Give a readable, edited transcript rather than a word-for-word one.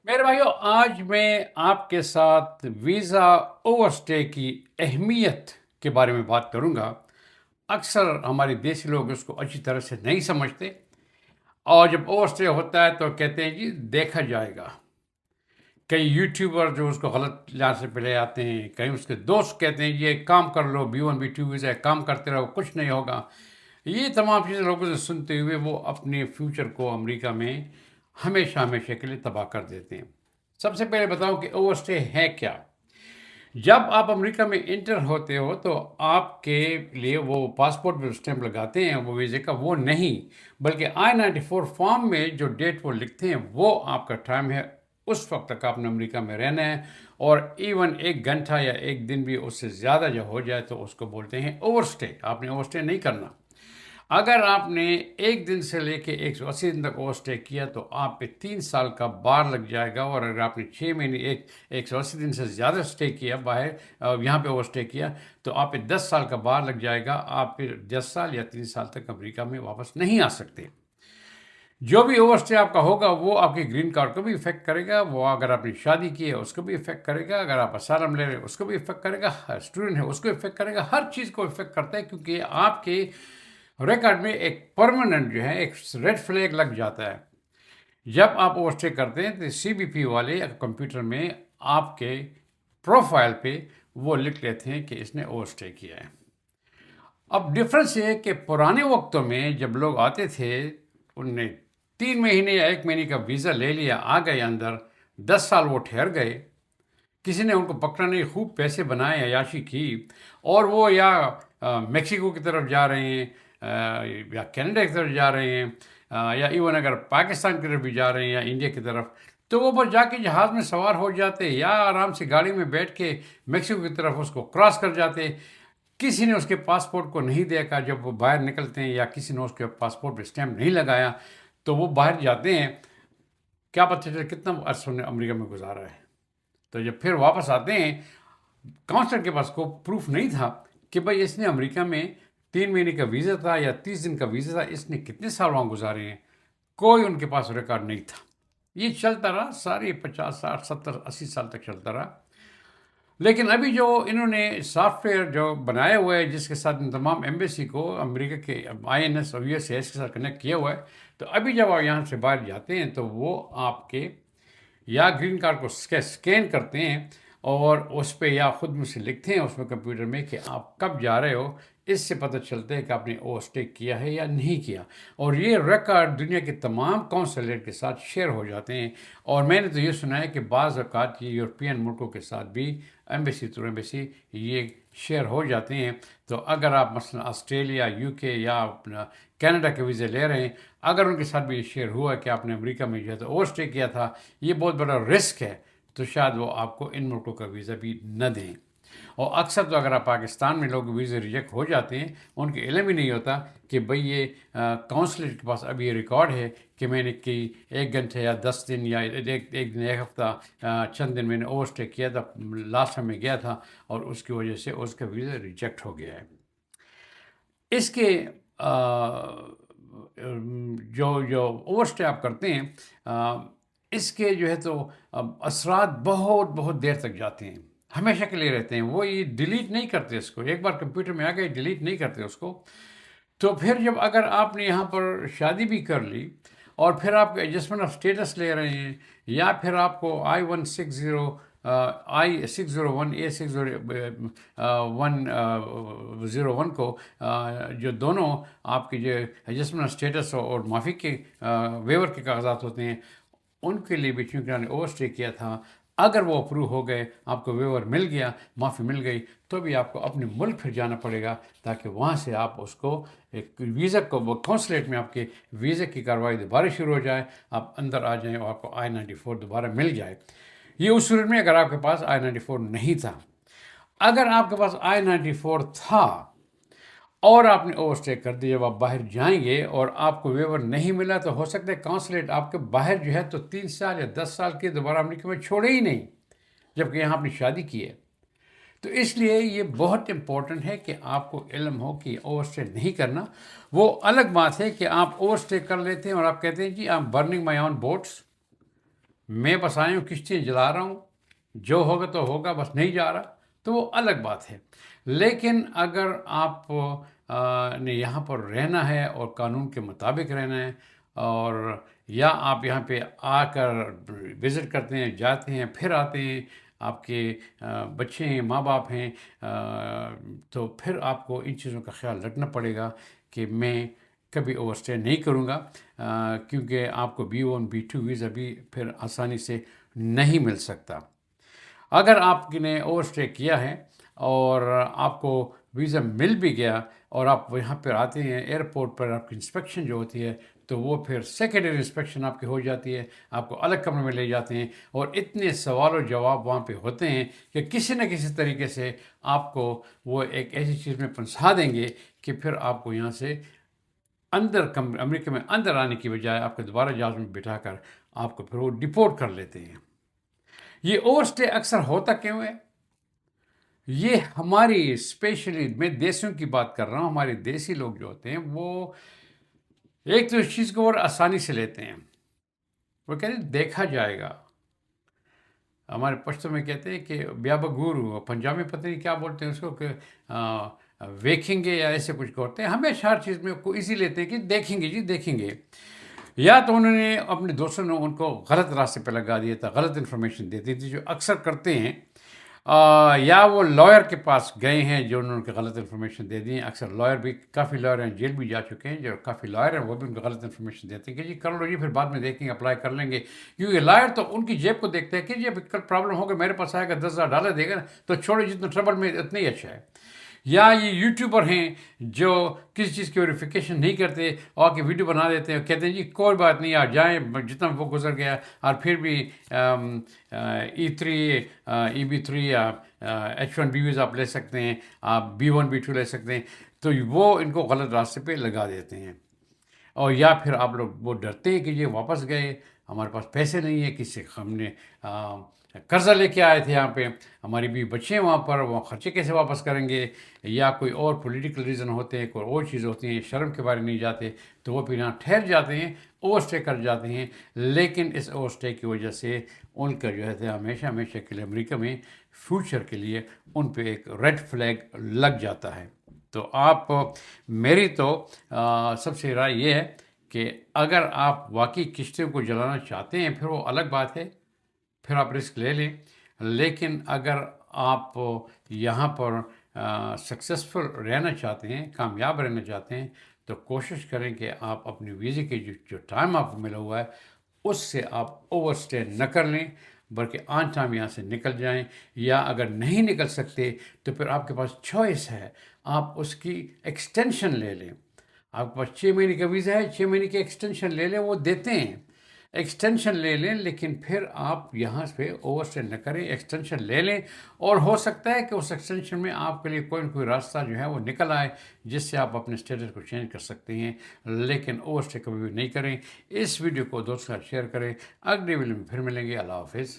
میرے بھائیو، آج میں آپ کے ساتھ ویزا اوور اسٹے کی اہمیت کے بارے میں بات کروں گا۔ اکثر ہمارے دیسی لوگ اس کو اچھی طرح سے نہیں سمجھتے، اور جب اوور اسٹے ہوتا ہے تو کہتے ہیں جی دیکھا جائے گا۔ کئی یوٹیوبر جو اس کو غلط لحاظ سے پہلے آتے ہیں، کہیں اس کے دوست کہتے ہیں یہ کام کر لو، B1 B2 ویزا کام کرتے رہو، کچھ نہیں ہوگا۔ یہ تمام چیزیں لوگوں سے سنتے ہوئے وہ اپنے فیوچر کو امریکہ میں ہمیشہ ہمیشہ کے لیے تباہ کر دیتے ہیں۔ سب سے پہلے بتاؤں کہ اوور اسٹے ہے کیا۔ جب آپ امریکہ میں انٹر ہوتے ہو تو آپ کے لیے وہ پاسپورٹ پہ اسٹیمپ لگاتے ہیں وہ ویزے کا، وہ نہیں، بلکہ I-94 فارم میں جو ڈیٹ وہ لکھتے ہیں وہ آپ کا ٹائم ہے، اس وقت تک آپ نے امریکہ میں رہنا ہے۔ اور ایون ایک گھنٹہ یا ایک دن بھی اس سے زیادہ جو ہو جائے تو اس کو بولتے ہیں اوور اسٹے۔ آپ نے اوور اسٹے نہیں کرنا۔ اگر آپ نے ایک دن سے لے کے 180 دن تک اوور اسٹے کیا تو آپ پہ 3 سال کا بار لگ جائے گا، اور اگر آپ نے 6 مہینے 180 دن سے زیادہ اسٹے کیا باہر، یہاں پہ اوور اسٹے کیا، تو آپ پہ 10 سال کا بار لگ جائے گا۔ آپ پھر 10 سال یا 3 سال تک امریکہ میں واپس نہیں آ سکتے۔ جو بھی اوور اسٹے آپ کا ہوگا وہ آپ کے گرین کارڈ کو بھی افیکٹ کرے گا، وہ اگر آپ نے شادی کی ہے اس کو بھی افیکٹ کرے گا، اگر آپ اسائلم لے رہے ہیں اس کو بھی افیکٹ کرے گا، اسٹوڈنٹ ہے اس کو افیکٹ کرے گا، ہر چیز کو افیکٹ کرتا ہے، کیونکہ آپ کے ریکارڈ میں ایک پرماننٹ جو ہے ایک ریڈ فلیگ لگ جاتا ہے۔ جب آپ اوور اسٹے کرتے ہیں تو CBP والے کمپیوٹر میں آپ کے پروفائل پہ وہ لکھ لیتے ہیں کہ اس نے اوور اسٹے کیا ہے۔ اب ڈفرنس یہ ہے کہ پرانے وقتوں میں جب لوگ آتے تھے، ان نے 3 مہینے یا 1 مہینے کا ویزا لے لیا، آ گئے اندر، 10 سال وہ ٹھہر گئے، کسی نے ان کو پکڑا نہیں، خوب پیسے بنائے، عیاشی کی، اور وہ یا میکسیکو کی طرف جا رہے ہیں، یا کینیڈا کی طرف جا رہے ہیں، یا ایون اگر پاکستان کی طرف بھی جا رہے ہیں یا انڈیا کی طرف، تو وہ بس جا کے جہاز میں سوار ہو جاتے یا آرام سے گاڑی میں بیٹھ کے میکسیکو کی طرف اس کو کراس کر جاتے۔ کسی نے اس کے پاسپورٹ کو نہیں دیکھا جب وہ باہر نکلتے ہیں، یا کسی نے اس کے پاسپورٹ پہ اسٹیمپ نہیں لگایا تو وہ باہر جاتے ہیں، کیا پتہ چلے کتنا عرصہ انہوں نے امریکہ میں گزارا ہے۔ تو جب پھر واپس آتے ہیں، کانسلر کے پاس کو پروف نہیں تھا کہ بھائی اس نے امریکہ میں 3 مہینے کا ویزا تھا یا 30 دن کا ویزا تھا، اس نے کتنے سال وہاں گزارے ہیں، کوئی ان کے پاس ریکارڈ نہیں تھا۔ یہ چلتا رہا ساری 50 60 70 80 سال تک چلتا رہا۔ لیکن ابھی جو انہوں نے سافٹ ویئر جو بنایا ہوا ہے، جس کے ساتھ ان تمام ایمبیسی کو امریکہ کے INS اور USCIS کے ساتھ کنیکٹ کیا ہوا ہے، تو ابھی جب آپ یہاں سے باہر جاتے ہیں تو وہ آپ کے یا گرین کارڈ کو اسکین کرتے ہیں، اور اس پہ یا خود میں سے لکھتے ہیں اس میں کمپیوٹر میں کہ آپ کب جا رہے ہو۔ اس سے پتہ چلتا ہے کہ آپ نے اوور اسٹے کیا ہے یا نہیں کیا، اور یہ ریکارڈ دنیا کے تمام کونسلیٹ کے ساتھ شیئر ہو جاتے ہیں۔ اور میں نے تو یہ سنا ہے کہ بعض اوقات یہ یورپین ملکوں کے ساتھ بھی ایمبیسی ٹو ایمبیسی یہ شیئر ہو جاتے ہیں۔ تو اگر آپ مثلا آسٹریلیا، UK یا اپنا کینیڈا کے ویزے لے رہے ہیں، اگر ان کے ساتھ بھی یہ شیئر ہوا کہ آپ نے امریکہ میں جو ہے تو اوور اسٹے کیا تھا، یہ بہت بڑا رسک ہے، تو شاید وہ آپ کو ان ملکوں کا ویزا بھی نہ دیں۔ اور اکثر تو اگر آپ پاکستان میں لوگ ویزے ریجیکٹ ہو جاتے ہیں، ان کے علم ہی نہیں ہوتا کہ بھئی یہ کونسلیٹ کے پاس ابھی یہ ریکارڈ ہے کہ میں نے کی 1 گھنٹے یا 10 دن یا ایک دن، ایک ہفتہ، چند دن میں نے اوور اسٹے کیا تھا، لاسٹ ٹائم میں گیا تھا، اور اس کی وجہ سے اس کا ویزا ریجیکٹ ہو گیا ہے۔ اس کے جو اوور اسٹے آپ کرتے ہیں، اس کے جو ہے تو اثرات بہت بہت دیر تک جاتے ہیں، ہمیشہ کے لیے رہتے ہیں، وہ یہ ڈیلیٹ نہیں کرتے اس کو، ایک بار کمپیوٹر میں آ گئے ڈیلیٹ نہیں کرتے اس کو۔ تو پھر جب اگر آپ نے یہاں پر شادی بھی کر لی، اور پھر آپ ایڈجسٹمنٹ آف اسٹیٹس لے رہے ہیں، یا پھر آپ کو I-160 کو جو دونوں آپ کے جو ایڈجسٹمنٹ آف اسٹیٹس اور معافی کے ویور کے کاغذات ہوتے ہیں، ان کے لیے بھی چونکہ انہوں نے اوور اسٹے کیا تھا، اگر وہ اپروو ہو گئے، آپ کو ویور مل گیا، معافی مل گئی، تو بھی آپ کو اپنے ملک پھر جانا پڑے گا، تاکہ وہاں سے آپ اس کو ایک ویزا کو کونسلیٹ میں آپ کے ویزے کی کارروائی دوبارہ شروع ہو جائے، آپ اندر آ جائیں اور آپ کو I-94 دوبارہ مل جائے۔ یہ اس صورت میں اگر آپ کے پاس I-94 نہیں تھا۔ اگر آپ کے پاس I-94 تھا اور آپ نے اوور اسٹے کر دیا، جب آپ باہر جائیں گے اور آپ کو ویور نہیں ملا، تو ہو سکتا ہے کونسلیٹ آپ کے باہر جو ہے تو 3 سال یا 10 سال کے دوبارہ امریکہ میں چھوڑے ہی نہیں، جبکہ یہاں آپ نے شادی کی ہے۔ تو اس لیے یہ بہت امپورٹنٹ ہے کہ آپ کو علم ہو کہ اوور اسٹے نہیں کرنا۔ وہ الگ بات ہے کہ آپ اوور اسٹے کر لیتے ہیں اور آپ کہتے ہیں جی I am burning my own boats, میں بس آیا ہوں، کشتیاں جلا رہا ہوں، جو ہوگا تو ہوگا، بس نہیں جا رہا، تو وہ الگ بات ہے۔ لیکن اگر آپ نے یہاں پر رہنا ہے اور قانون کے مطابق رہنا ہے، اور یا آپ یہاں پہ آ کر وزٹ کرتے ہیں، جاتے ہیں، پھر آتے ہیں، آپ کے بچے ہیں، ماں باپ ہیں، تو پھر آپ کو ان چیزوں کا خیال رکھنا پڑے گا کہ میں کبھی اوور اسٹے نہیں کروں گا، کیونکہ آپ کو B1 B2 ویزا بھی پھر آسانی سے نہیں مل سکتا۔ اگر آپ نے اوور اسٹے کیا ہے اور آپ کو ویزا مل بھی گیا اور آپ یہاں پر آتے ہیں، ایئرپورٹ پر آپ کی انسپیکشن جو ہوتی ہے تو وہ پھر سیکنڈری انسپیکشن آپ کی ہو جاتی ہے، آپ کو الگ کمرے میں لے جاتے ہیں، اور اتنے سوال و جواب وہاں پہ ہوتے ہیں کہ کسی نہ کسی طریقے سے آپ کو وہ ایک ایسی چیز میں پھنسا دیں گے کہ پھر آپ کو یہاں سے امریکہ میں اندر آنے کی بجائے آپ کو دوبارہ جہاز میں بٹھا کر آپ کو پھر وہ ڈپورٹ کر لیتے ہیں۔ یہ اوور اسٹے اکثر ہوتا کیوں ہے؟ یہ ہماری اسپیشلی، میں دیسیوں کی بات کر رہا ہوں، ہمارے دیسی لوگ جو ہوتے ہیں وہ ایک تو اس چیز کو اور آسانی سے لیتے ہیں، وہ کہتے ہیں دیکھا جائے گا۔ ہمارے پشتو میں کہتے ہیں کہ بیابا گورو، پنجاب میں پتہ نہیں کیا بولتے ہیں اس کو، کہ ویکھیں گے یا ایسے کچھ کرتے ہیں، ہمیشہ ہر چیز میں کو ایزی لیتے ہیں کہ دیکھیں گے جی دیکھیں گے۔ یا تو انہوں نے اپنے دوستوں نے ان کو غلط راستے پہ لگا دیا تھا، غلط انفارمیشن دیتی تھی، جو اکثر کرتے ہیں، یا وہ لائر کے پاس گئے ہیں جو انہوں نے غلط انفارمیشن دے دی ہیں۔ اکثر لائر بھی، کافی لائر ہیں جیل بھی جا چکے ہیں، جو کافی لائر ہیں وہ بھی ان کو غلط انفارمیشن دیتے ہیں کہ جی کر لو جی، پھر بعد میں دیکھیں گے، اپلائی کر لیں گے، کیونکہ لائر تو ان کی جیب کو دیکھتے ہیں کہ جی اب کل پرابلم ہوگا، میرے پاس آئے گا $10,000 دے گا تو چھوڑو، جتنا ٹربل میں اتنا ہی اچھا ہے۔ یا یہ یوٹیوبر ہیں جو کسی چیز کی ویریفیکیشن نہیں کرتے اور کے ویڈیو بنا دیتے ہیں، کہتے ہیں جی کوئی بات نہیں، آپ جائیں، جتنا وہ گزر گیا، اور پھر بھی E3 EB3 یا H1B ویزا آپ لے سکتے ہیں، آپ B1 B2 لے سکتے ہیں، تو وہ ان کو غلط راستے پہ لگا دیتے ہیں۔ اور یا پھر آپ لوگ وہ ڈرتے ہیں کہ یہ واپس گئے، ہمارے پاس پیسے نہیں ہیں، کسی ہم نے قرضہ لے کے آئے تھے یہاں پہ، ہماری بھی بچے ہیں وہاں پر، وہ خرچے کیسے واپس کریں گے، یا کوئی اور پولیٹیکل ریزن ہوتے ہیں، کوئی اور چیز ہوتی ہیں، شرم کے بارے نہیں جاتے، تو وہ پھر یہاں ٹھہر جاتے ہیں، اوور اسٹے کر جاتے ہیں۔ لیکن اس اوور اسٹے کی وجہ سے ان کا جو ہے ہمیشہ ہمیشہ کے لیے امریکہ میں فیوچر کے لیے ان پہ ایک ریڈ فلیگ لگ جاتا ہے۔ تو آپ، میری تو سب سے رائے یہ ہے کہ اگر آپ واقعی کشتیوں کو جلانا چاہتے ہیں پھر وہ الگ بات ہے، پھر آپ رسک لے لیں، لیکن اگر آپ یہاں پر سکسیسفل رہنا چاہتے ہیں، کامیاب رہنا چاہتے ہیں، تو کوشش کریں کہ آپ اپنی ویزے کے جو ٹائم آپ کو ملا ہوا ہے اس سے آپ اوور اسٹے نہ کر لیں، بلکہ آن ٹائم یہاں سے نکل جائیں، یا اگر نہیں نکل سکتے تو پھر آپ کے پاس چوائس ہے، آپ اس کی ایکسٹینشن لے لیں۔ آپ کے پاس 6 مہینے کا ویزا ہے، 6 مہینے کی ایکسٹینشن لے لیں، وہ دیتے ہیں، ایکسٹینشن لے لیں، لیکن پھر آپ یہاں پہ اوور اسٹے نہ کریں، ایکسٹینشن لے لیں، اور ہو سکتا ہے کہ اس ایکسٹینشن میں آپ کے لیے کوئی نہ کوئی راستہ جو ہے وہ نکل آئے جس سے آپ اپنے اسٹیٹس کو چینج کر سکتے ہیں، لیکن اوور اسٹے کبھی بھی نہیں کریں۔ اس ویڈیو کو دوستوں کے ساتھ شیئر کریں۔ اگلی ویڈیو میں پھر ملیں گے۔ اللہ حافظ۔